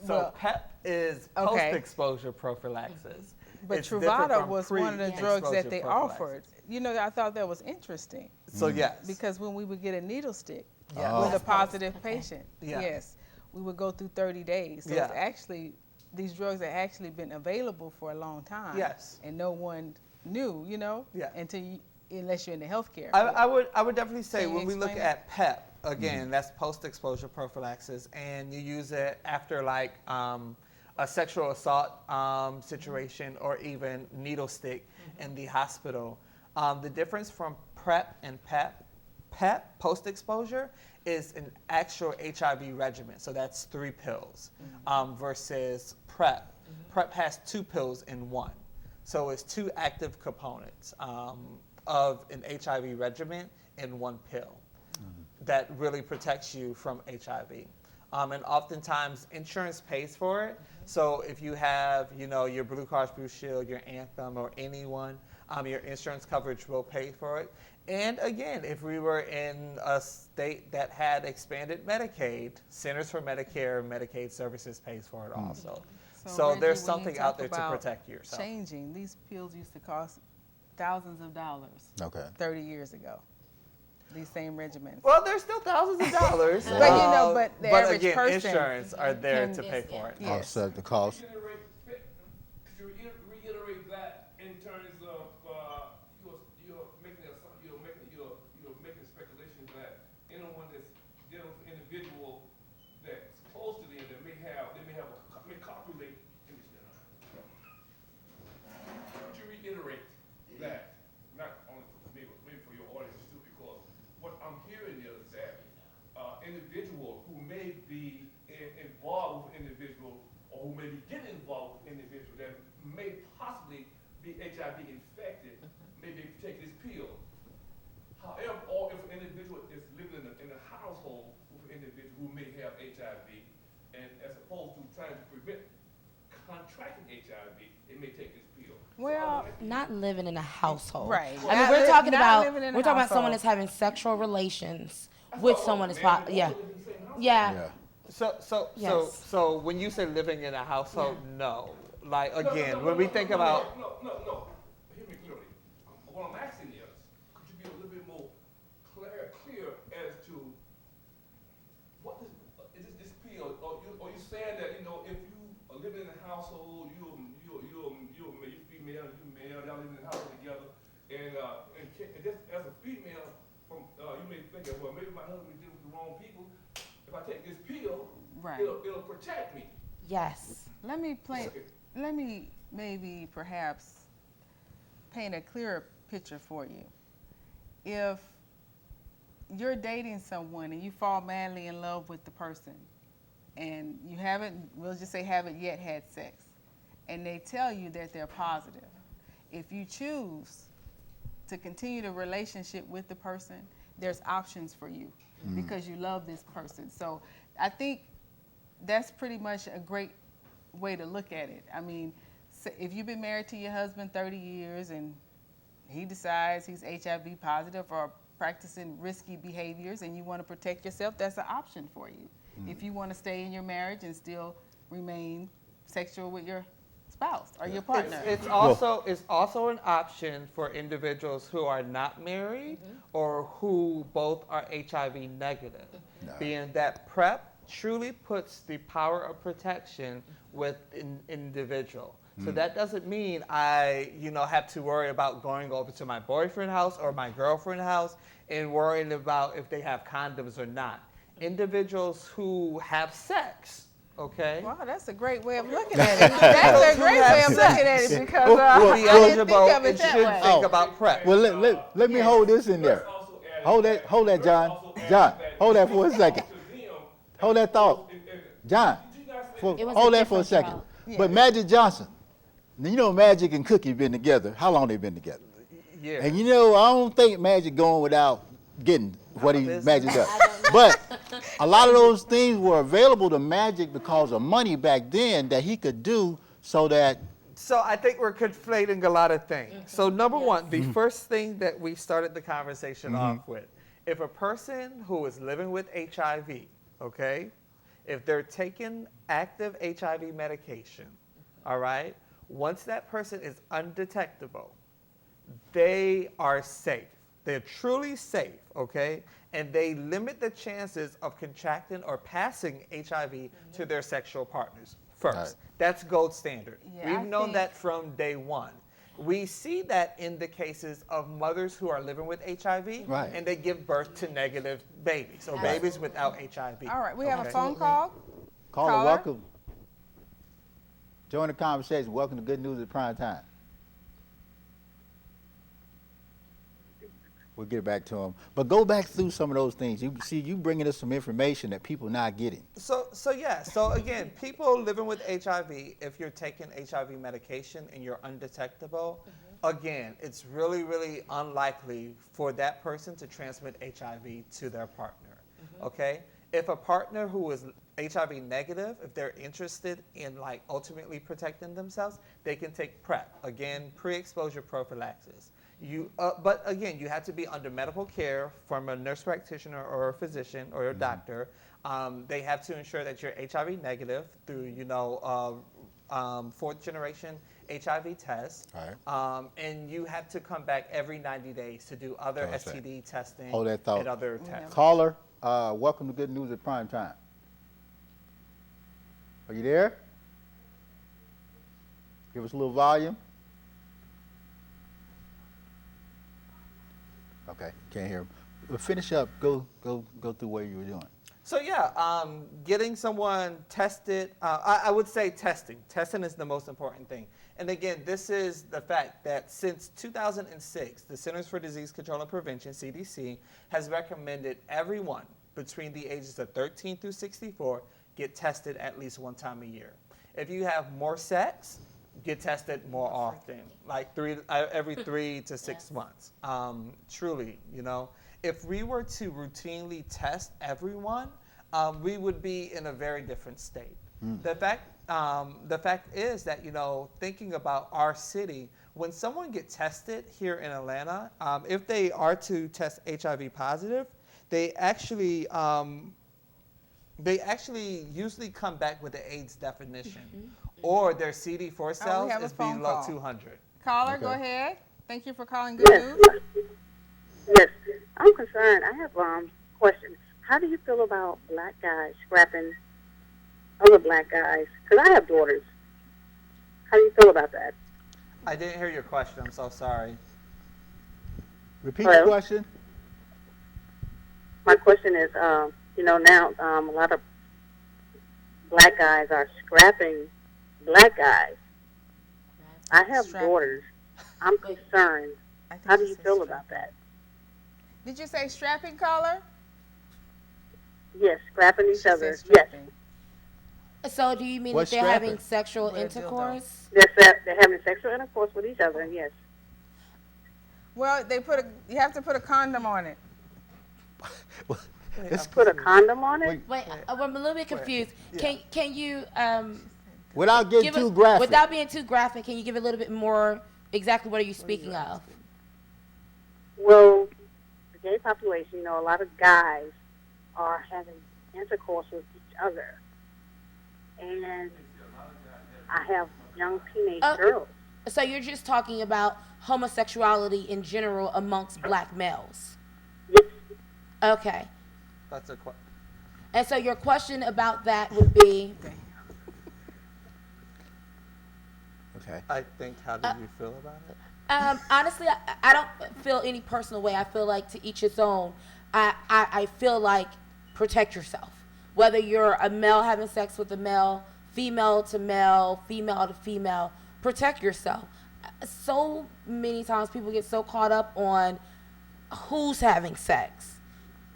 So Well, PEP is okay. post-exposure prophylaxis. But It's different Truvada from was one of the drugs that they pre-exposure offered. prophylaxis. I thought that was interesting So yes. because when we would get a needle stick Yeah. with a positive patient, Yeah. yes, we would go through 30 days. So Yeah. it's actually, these drugs have actually been available for a long time. Yes. And no one knew, Yeah. unless you're in the healthcare. I would definitely say Can you when we look explain at PEP, again, that's post-exposure prophylaxis, and you use it after like a sexual assault situation or even needle stick in the hospital. The difference from PrEP and PEP post-exposure is an actual HIV regimen. So that's 3 pills versus PrEP. PrEP has 2 pills in one. So it's 2 active components of an HIV regimen in one pill that really protects you from HIV. And oftentimes insurance pays for it. So if you have, your Blue Cross Blue Shield, your Anthem, or anyone, your insurance coverage will pay for it. And again, if we were in a state that had expanded Medicaid, Centers for Medicare and Medicaid Services pays for it also. So Reggie, there's when you something out talk there to about protect yourself. Changing, these pills used to cost thousands of dollars Okay. 30 years ago. These same regimens. Well, there's still thousands of dollars. But, but the but average again, person insurance are there can- to pay for it. Yes. Offset the cost. Could you reiterate that in terms of you're making speculation that anyone that's dealing with an individual that's close to them that may copulate in this. Could you reiterate that? Not only for me, but maybe for your audience too, because what I'm hearing is that individual who may be involved with individual or who may be getting involved with individual that may possibly be HIV infected, may be taking this pill. However, or if an individual is living in a household with an individual who may have HIV, and as opposed to trying to prevent contracting HIV, it may take this pill. Well, Not living in a household. Right. I mean, Not we're li- talking not about living in a we're talking about someone household. that's having sexual relations with someone that's yeah. Yeah. So when you say living in a household, no. Like again, when we think about No. Hear me clearly. What I'm asking is, could you be a little bit more clear as to what is this pill? Are you saying that if you are living in a household, you're female, you male, y'all living in a household together, and just as a female, you may think, well, maybe my husband is dealing with the wrong people. If I take this pill, Right. it'll protect me. Yes. Let me maybe perhaps paint a clearer picture for you. If you're dating someone and you fall madly in love with the person and you we'll just say haven't yet had sex, and they tell you that they're positive, if you choose to continue the relationship with the person, there's options for you because you love this person. So I think that's pretty much a great way to look at it. I mean, if you've been married to your husband 30 years and he decides he's HIV positive or practicing risky behaviors and you want to protect yourself, that's an option for you. If you want to stay in your marriage and still remain sexual with your spouse or your partner. It's also an option for individuals who are not married or who both are HIV negative, being that PrEP truly puts the power of protection with an individual. So that doesn't mean I, have to worry about going over to my boyfriend's house or my girlfriend's house and worrying about if they have condoms or not. Individuals who have sex, okay? Wow, that's a great way of looking at it. That's a great way of looking at it because I didn't think of it that way. Think about PrEP. Well, let me hold this in there. Hold that, John. John, hold that for a second. Hold that thought. John, hold that for a second. But Magic Johnson, Magic and Cookie been together. How long they been together? Yeah. And I don't think Magic going without getting what Magic does. But a lot of those things were available to Magic because of money back then that he could do so that. So I think we're conflating a lot of things. So number one, the first thing that we started the conversation off with, if a person who is living with HIV, okay, if they're taking active HIV medication, all right, once that person is undetectable, they are safe. They're truly safe, okay? And they limit the chances of contracting or passing HIV to their sexual partners first. Right. That's gold standard. Yeah, We've known that from day one. We see that in the cases of mothers who are living with HIV, right, and they give birth to negative babies, or babies without HIV. All right, we have a phone call. Caller, welcome. Join the conversation. Welcome to Good News at Prime Time. We'll get back to him. But go back through some of those things. You bringing us some information that people not getting. So again, people living with HIV, if you're taking HIV medication and you're undetectable, again, it's really, really unlikely for that person to transmit HIV to their partner, okay? If a partner who is HIV negative, if they're interested in ultimately protecting themselves, they can take PrEP, again, pre-exposure prophylaxis. But again, you have to be under medical care from a nurse practitioner or a physician or a doctor. They have to ensure that you're HIV negative through, fourth generation HIV tests. Right. And you have to come back every 90 days to do other STD testing and other tests. Caller, welcome to Good News at Prime Time. Are you there? Give us a little volume. Okay, can't hear him. We'll finish up. Go through what you were doing. So getting someone tested. I would say testing. Testing is the most important thing. And again, this is the fact that since 2006, the Centers for Disease Control and Prevention (CDC) has recommended everyone between the ages of 13 through 64 get tested at least one time a year. If you have more sex, get tested more often, every 3 to 6 months. Truly, if we were to routinely test everyone, we would be in a very different state. The fact is that, thinking about our city, when someone gets tested here in Atlanta, if they are to test HIV positive, they actually usually come back with the AIDS definition, or their CD4 cells is below 200. Caller, go ahead. Thank you for calling Good News. Yes, I'm concerned. I have a question. How do you feel about black guys scrapping other black guys? Because I have daughters. How do you feel about that? I didn't hear your question. I'm so sorry. Repeat the question. My question is, now a lot of black guys are scrapping black guys. I have daughters. I'm concerned. How do you feel about that? Did you say strapping, caller? Yes, scrapping each other. Yes. So do you mean that they're having sexual intercourse? Yes, they're having sexual intercourse with each other, yes. Well, you have to put a condom on it. Put a condom on it? Wait, I'm a little bit confused. Can you without getting too graphic? Without being too graphic, can you give a little bit more exactly what are you speaking of? Well, the gay population, a lot of guys are having intercourse with each other. And I have young teenage Oh. girls. So you're just talking about homosexuality in general amongst black males. Yes. Okay. That's a question. And so your question about that would be, Okay. I think, how do you feel about it? honestly, I don't feel any personal way. I feel like to each his own. I feel like protect yourself. Whether you're a male having sex with a male, female to male, female to female, protect yourself. So many times people get so caught up on who's having sex.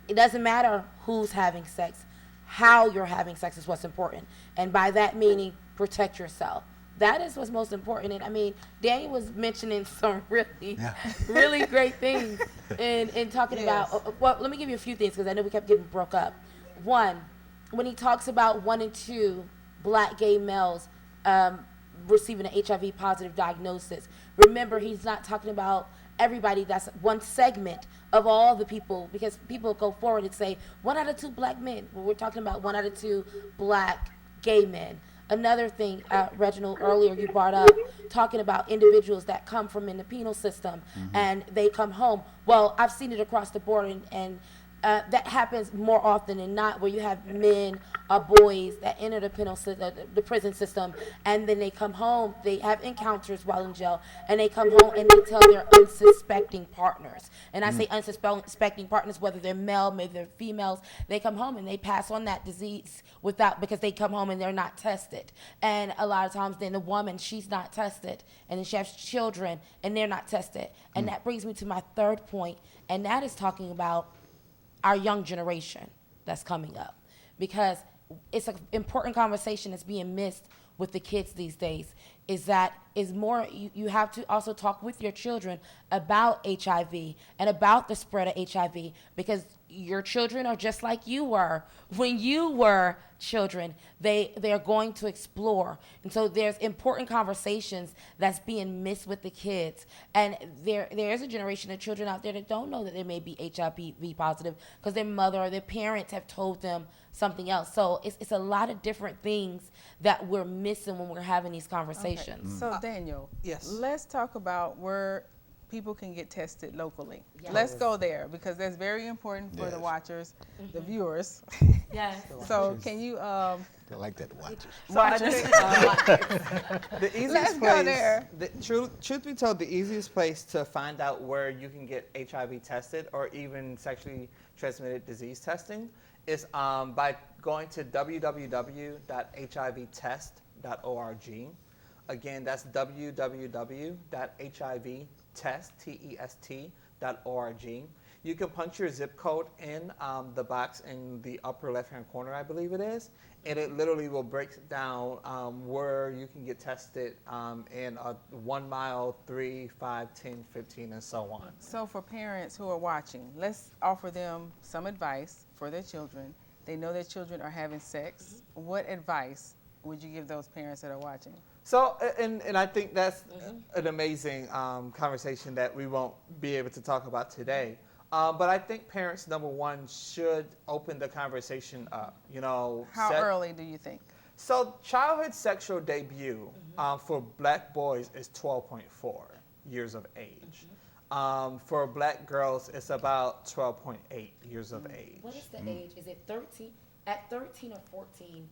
It doesn't matter who's having sex. How you're having sex is what's important. And by that meaning, protect yourself. That is what's most important. And I mean, Daniel was mentioning some really great things in talking about, well, let me give you a few things because I know we kept getting broke up. One, when he talks about 1 in 2 black gay males receiving an HIV positive diagnosis, remember he's not talking about everybody. That's one segment of all the people, because people go forward and say 1 out of 2 black men. Well, we're talking about 1 out of 2 black gay men. Another thing, Reginald, earlier you brought up, talking about individuals that come from in the penal system and they come home. Well, I've seen it across the board, and that happens more often than not, where you have men or boys that enter the penal system, the prison system, and then they come home. They have encounters while in jail, and they come home and they tell their unsuspecting partners. And I say unsuspecting partners, whether they're male, maybe they're females. They come home and they pass on that disease because they come home and they're not tested. And a lot of times, then the woman, she's not tested, and then she has children and they're not tested. And that brings me to my third point, and that is talking about our young generation that's coming up, because it's an important conversation that's being missed with the kids these days. You have to also talk with your children about HIV and about the spread of HIV, because your children are just like you were when you were children. They're going to explore, and so there's important conversations that's being missed with the kids. And there is a generation of children out there that don't know that they may be HIV positive because their mother or their parents have told them something else. So it's a lot of different things that we're missing when we're having these conversations. Okay. So Daniel, Yes. let's talk about where people can get tested locally. Yes. Let's go there, because that's very important for the Yes. watchers, the viewers. Yes. So can you They like that watch. So I watchers? think the easiest Let's place, go there. truth be told, the easiest place to find out where you can get HIV tested or even sexually transmitted disease testing is by going to www.hivtest.org. Again, that's www.hivtest.org. You can punch your zip code in the box in the upper left-hand corner, I believe it is, and it literally will break down where you can get tested in 1 mile, 3, 5, 10, 15, and so on. So for parents who are watching, let's offer them some advice for their children. They know their children are having sex. What advice would you give those parents that are watching? So, and I think that's an amazing conversation that we won't be able to talk about today. But I think parents, number one, should open the conversation up. How early do you think? So childhood sexual debut for black boys is 12.4 years of age. For black girls, it's about 12.8 years of age. What is the age? Is it 13? At 13 or 14,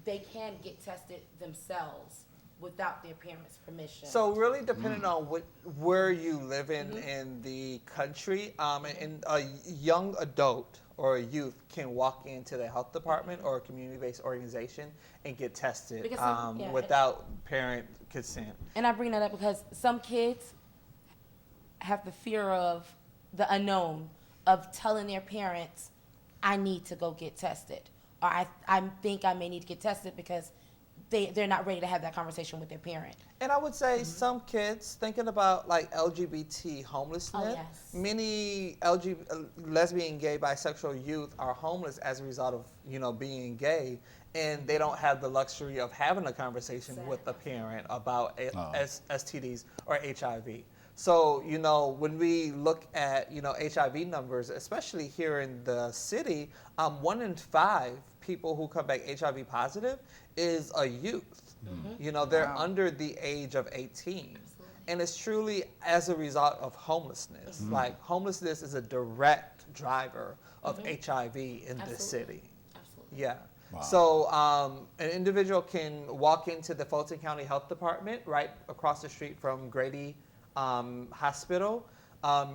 they can get tested themselves without their parents' permission. So really depending on where you live in the country, and a young adult or a youth can walk into the health department or a community-based organization and get tested without parent consent. And I bring that up because some kids have the fear of the unknown, of telling their parents, I need to go get tested, or I think I may need to get tested, because they're not ready to have that conversation with their parent. And I would say some kids, thinking about like LGBT homelessness, yes. many lesbian, gay, bisexual youth are homeless as a result of being gay, and they don't have the luxury of having a conversation with a parent about STDs or HIV. So, when we look at, HIV numbers, especially here in the city, 1 in 5 people who come back HIV positive is a youth. You know, they're under the age of 18. And it's truly as a result of homelessness. Like, homelessness is a direct driver of HIV in this city. Absolutely. Yeah. Wow. So an individual can walk into the Fulton County Health Department right across the street from Grady Hospital.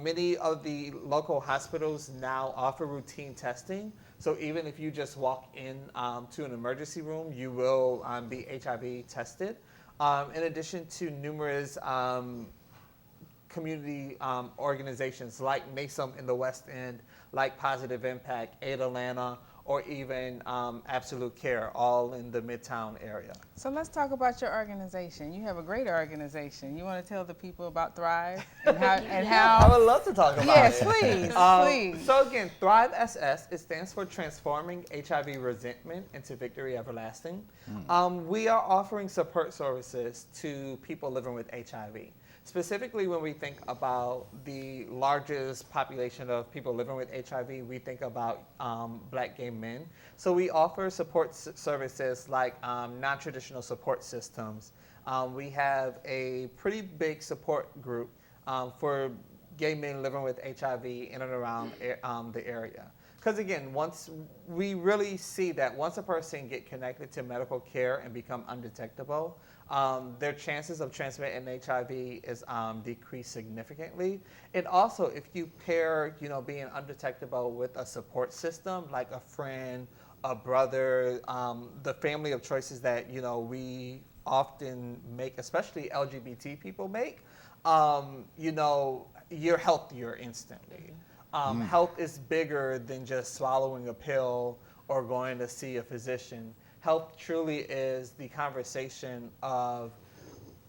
Many of the local hospitals now offer routine testing. So even if you just walk in to an emergency room, you will be HIV tested. In addition to numerous community organizations like NASM in the West End, like Positive Impact, Aid Atlanta, or even Absolute Care, all in the Midtown area. So let's talk about your organization. You have a great organization. You want to tell the people about Thrive and how? I would love to talk about yes, it. please, please. So again, Thrive SS, it stands for Transforming HIV Resentment into Victory Everlasting. We are offering support services to people living with HIV. Specifically, when we think about the largest population of people living with HIV, we think about Black gay men. So we offer support services like non-traditional support systems. We have a pretty big support group for gay men living with HIV in and around the area. Because again, once we really see that once a person get connected to medical care and become undetectable, their chances of transmitting HIV is decreased significantly. And also, if you pair, being undetectable with a support system like a friend, a brother, the family of choices that we often make, especially LGBT people make, you're healthier instantly. Health is bigger than just swallowing a pill or going to see a physician. Health truly is the conversation of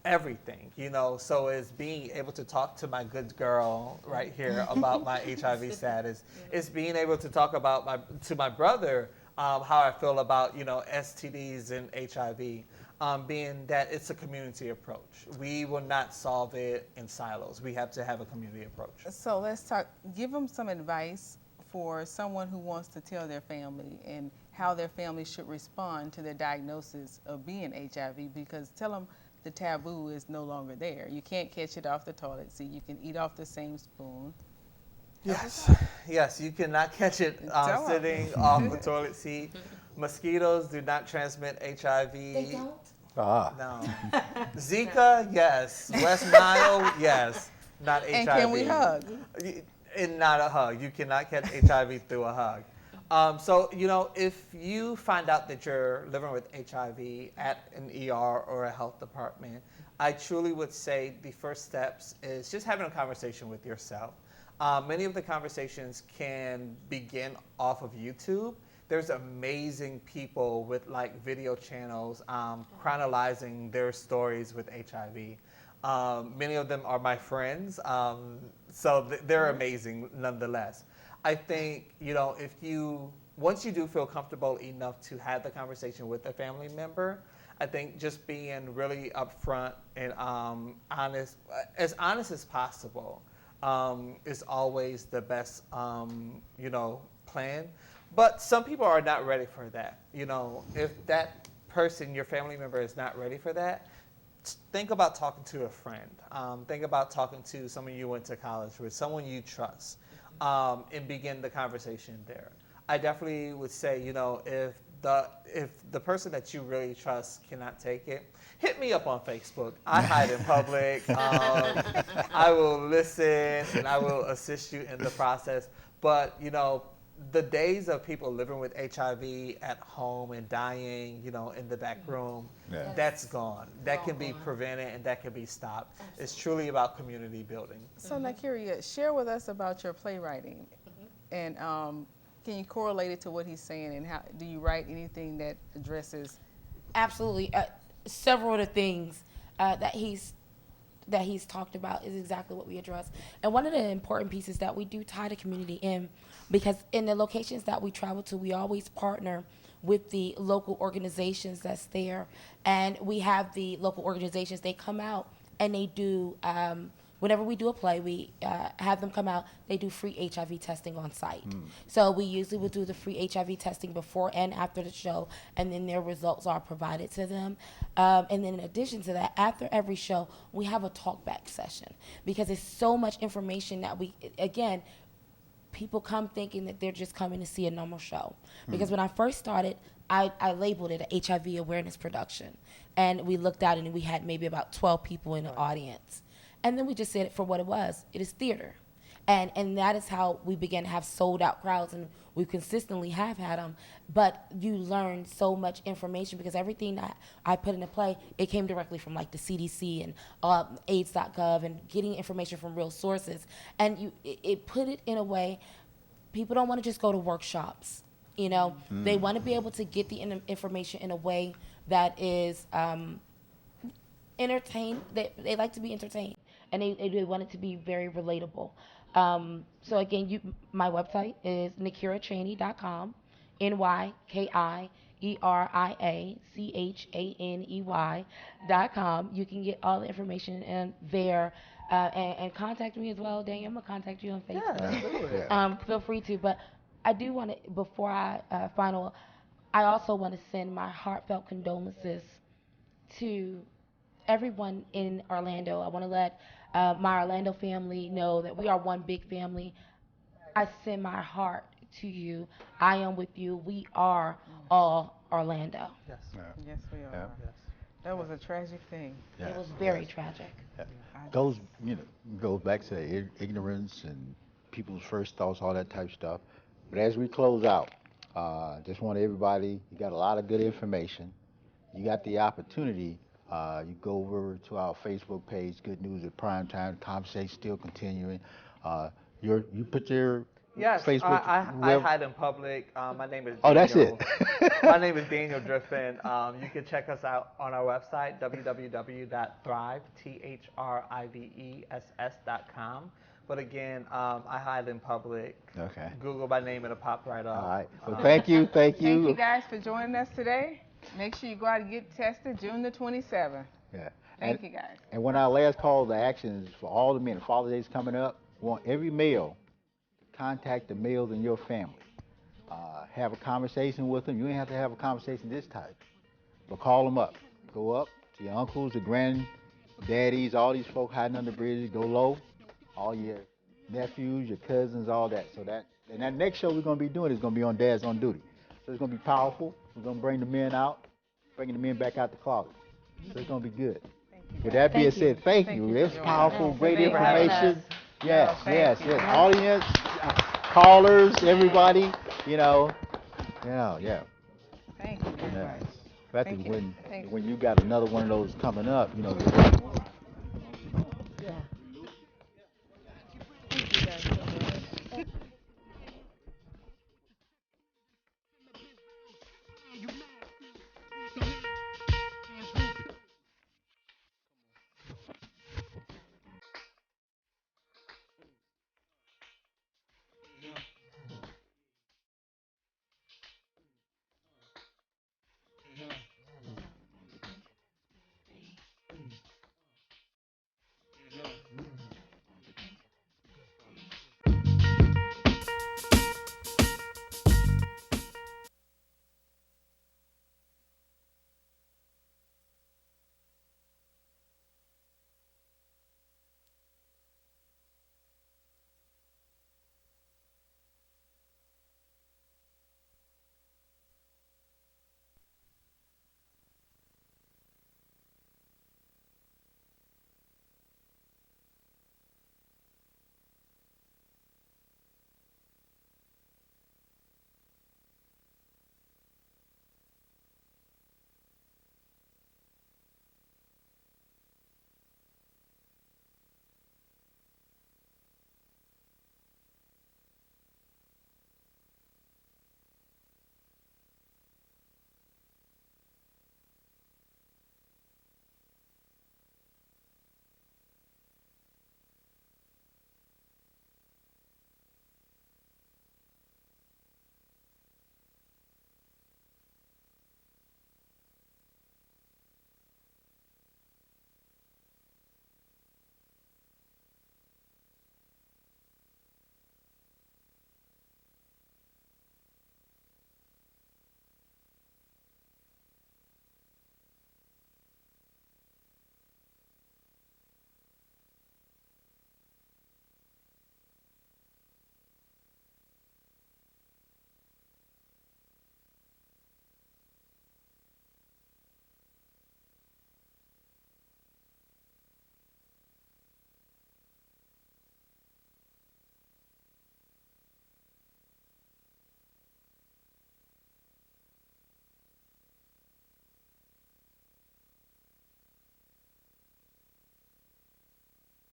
everything, so it's being able to talk to my good girl right here about my HIV status. It's being able to talk about to my brother how I feel about, STDs and HIV. Being that it's a community approach. We will not solve it in silos. We have to have a community approach. So let's talk, give them some advice for someone who wants to tell their family and how their family should respond to their diagnosis of being HIV, because tell them the taboo is no longer there. You can't catch it off the toilet seat. You can eat off the same spoon. Yes, you cannot catch it sitting off the toilet seat. Mosquitoes do not transmit HIV. They don't? No. Zika, yes. West Nile, yes. Not HIV. And can we hug? And not a hug. You cannot catch HIV through a hug. So, if you find out that you're living with HIV at an ER or a health department, I truly would say the first steps is just having a conversation with yourself. Many of the conversations can begin off of YouTube. There's amazing people with video channels chronicling their stories with HIV. Many of them are my friends, so they're amazing nonetheless. I think, once you do feel comfortable enough to have the conversation with a family member, I think just being really upfront and honest as possible, is always the best, plan. But some people are not ready for that. If that person, your family member, is not ready for that, think about talking to a friend. Think about talking to someone you went to college with, someone you trust, and begin the conversation there. I definitely would say, if the person that you really trust cannot take it, hit me up on Facebook. I hide in public. I will listen and I will assist you in the process. But, the days of people living with HIV at home and dying, in the back room, that's gone. That can be prevented and that can be stopped. Absolutely. It's truly about community building. So, Nakiria, share with us about your playwriting. And can you correlate it to what he's saying, and how do you write anything that addresses? Absolutely. Several of the things that he's talked about is exactly what we address. And one of the important pieces that we do tie the community in, because in the locations that we travel to, we always partner with the local organizations that's there. And we have the local organizations, they come out and they do whenever we do a play, we have them come out. They do free HIV testing on site. So we usually would do the free HIV testing before and after the show, and then their results are provided to them. And then in addition to that, after every show, we have a talk-back session because it's so much information that again, people come thinking that they're just coming to see a normal show. Because when I first started, I labeled it a HIV awareness production. And we looked out and we had maybe about 12 people in the audience. And then we just said it for what it was. It is theater. And that is how we began to have sold out crowds, and we consistently have had them. But you learn so much information because everything that I put into play, it came directly from like the CDC and AIDS.gov and getting information from real sources. And it put it in a way, people don't want to just go to workshops. You know, they want to be able to get the information in a way that is entertained. They like to be entertained, and they want it to be very relatable. So again, my website is nikirachaney.com, NYKIERIACHANEY.com. You can get all the information in there. And contact me as well, Daniel. I'm gonna contact you on Facebook. Yeah, absolutely. Feel free to. But I do want to, before I I also want to send my heartfelt condolences to everyone in Orlando. I want to let my Orlando family know that we are one big family. I send my heart to you. I am with you. We are all Orlando. Yes. Yes, we are. Yeah. Yes. That was a tragic thing. Yes, It was very yes. tragic. Goes, goes back to ignorance and people's first thoughts, all that type of stuff. But as we close out, just want everybody, you got a lot of good information. You got the opportunity. You go over to our Facebook page, Good News at Prime Time. The conversation still continuing. You put your Yes, Facebook. I web- hide in public. My name is Daniel. Oh, that's it. My name is Daniel Driffin. You can check us out on our website, www.thrive.com. But again, I hide in public. Okay. Google my name and it'll pop right up. All right. Well, thank you. Thank you guys for joining us today. Make sure you go out and get tested June the 27th. Yeah. Thank you guys. And when our last call to action is for all the men, Father's Day is coming up, we want every male to contact the males in your family. Have a conversation with them. You ain't have to have a conversation this type, but call them up. Go up to your uncles, your granddaddies, all these folk hiding under bridges. Go low, all your nephews, your cousins, all that. And that next show we're gonna be doing is gonna be on Dad's on Duty. So it's gonna be powerful. We're gonna bring the men out, bringing the men back out the closet. So it's gonna be good. With that being said, thank you. Thank It's you. powerful, great Thank you for having information. Yes, thank yes, you. yes. Audience, callers, everybody, yeah. Thank you very Yeah. much. But Thank you. Thank you. when you got another one of those coming up,